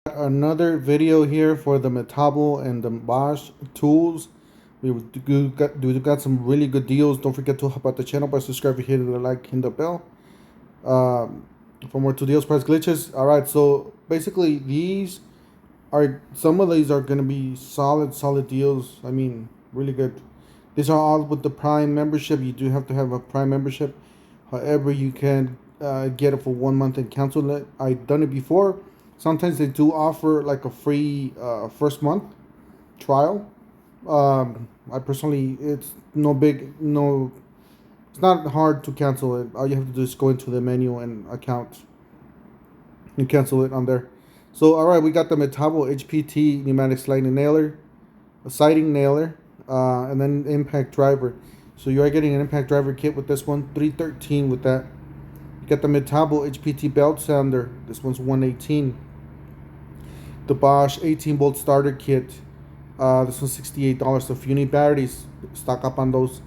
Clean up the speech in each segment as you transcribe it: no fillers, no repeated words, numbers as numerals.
Another video here for the Metabo and the Bosch tools. We got some really good deals. Don't forget to help out the channel by subscribing, hitting the like, hitting the bell. For more two deals, price glitches. All right, so basically some of these are gonna be solid deals. I mean, really good. These are all with the Prime membership. You do have to have a Prime membership. However, you can get it for 1 month and cancel it. I've done it before. Sometimes they do offer like a free first month trial. I personally, it's it's not hard to cancel it. All you have to do is go into the menu and account and cancel it on there. So, all right, we got the Metabo HPT pneumatic sliding nailer, a siding nailer, and then impact driver. So you are getting an impact driver kit with this one, $313 with that. You got the Metabo HPT belt sander. This one's $118. The Bosch 18-volt starter kit. This one's $68. So if you need batteries, stock up on those.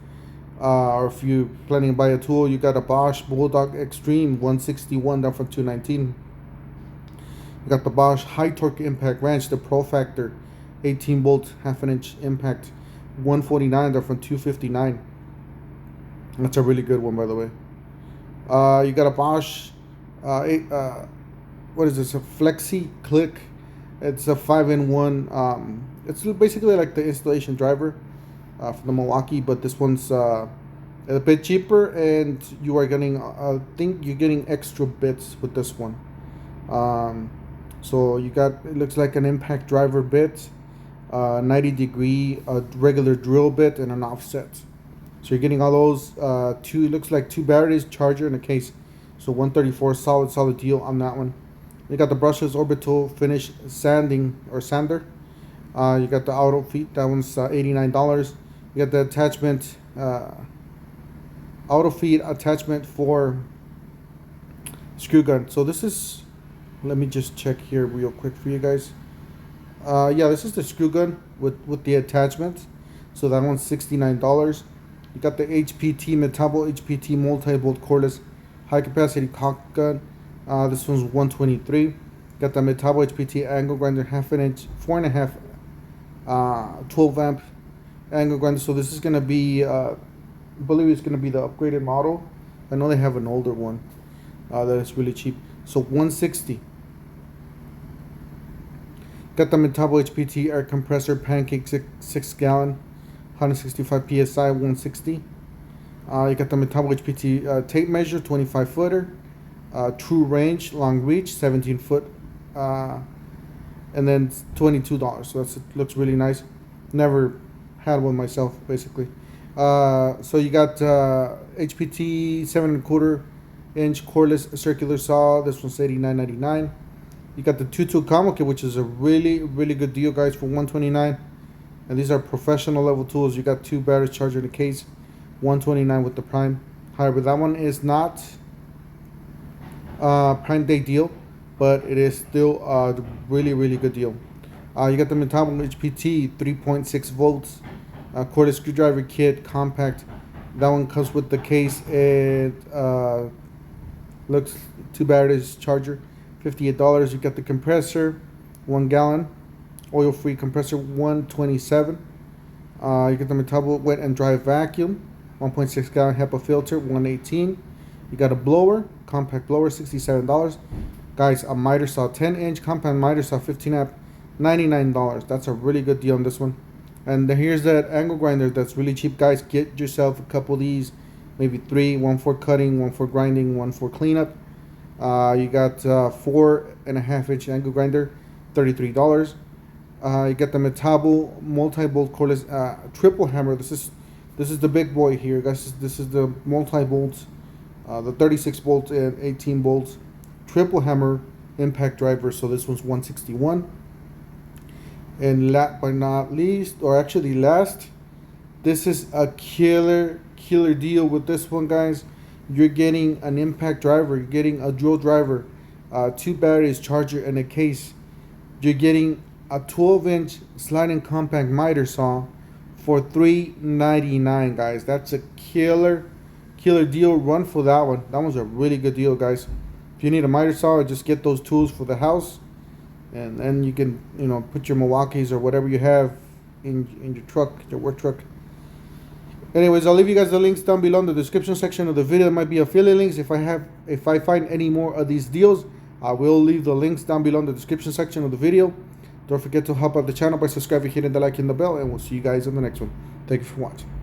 Or if you're planning to buy a tool, you got a Bosch Bulldog Xtreme $161 down from $219. You got the Bosch high torque impact wrench, the PROFACTOR 18-volt half-an-inch impact $149 down from $259. That's a really good one, by the way. You got a Bosch, what is this? A Flexiclick. It's a 5-in-1. It's basically like the installation driver from the Milwaukee, but this one's a bit cheaper, and you are getting, I think you're getting extra bits with this one. So you got, it looks like an impact driver bit, 90-degree regular drill bit, and an offset. So you're getting all those, it looks like two batteries, charger, and a case. So $134, solid deal on that one. You got the Brushless Orbital finish sanding or sander. You got the auto feet, that one's $89. You got the attachment, auto feed attachment for Screwgun. So this is, let me just check here real quick for you guys. Yeah, this is the Screwgun with the attachment. So that one's $69. You got the HPT Metabo HPT multi-volt cordless high capacity caulk gun. This one's $123. Got the Metabo HPT angle grinder half-an-inch 4.5 12 amp angle grinder. So this is gonna be I believe it's gonna be the upgraded model. I know they have an older one that is really cheap. So $160. Got the Metabo HPT air compressor Pancake 6 gallon 165 psi $160. You got the Metabo HPT tape measure 25 footer, TruRange long reach 17 foot, and then $22. So it looks really nice. Never had one myself, basically. So you got HPT 7.25 inch cordless circular saw. This one's $89.99. You got the 2-tool combo kit, which is a really good deal, guys, for $129. And these are professional level tools. You got two batteries, charger, and a case. $129 with the Prime. However, that one is not Prime Day deal, but it is still a really good deal. You got the Metabo HPT 3.6 volts cordless screwdriver kit, compact. That one comes with the case. It looks two batteries, charger, $58. You got the compressor, 1 gallon. Oil-free compressor, $127. You get the Metabo wet and dry vacuum, 1.6 gallon HEPA filter, $118. You got a blower, compact blower, $67. Guys, a miter saw, 10-inch compact miter saw, 15 amp, $99. That's a really good deal on this one. And here's that angle grinder that's really cheap, guys. Get yourself a couple of these, maybe 3, one for cutting, one for grinding, one for cleanup. You got 4.5-inch angle grinder, $33. You got the Metabo multi-bolt cordless triple hammer. This is the big boy here, guys. This is the multi-bolts, the 36 bolts and 18 bolts triple hammer impact driver. So this one's $161. And last but not least, or actually last, this is a killer deal with this one, guys. You're getting an impact driver. You're getting a drill driver, 2 batteries, charger, and a case. You're getting a 12-inch sliding compact miter saw for $399, guys. That's a killer deal. Run for that one. That one's a really good deal, guys. If you need a miter saw, just get those tools for the house and then you can, you know, put your Milwaukee's or whatever you have in your truck, your work truck. Anyways, I'll leave you guys the links down below in the description section of the video. There might be affiliate links. If I find any more of these deals, I will leave the links down below in the description section of the video. Don't forget to help out the channel by subscribing, hitting the like and the bell, and we'll see you guys in the next one. Thank you for watching.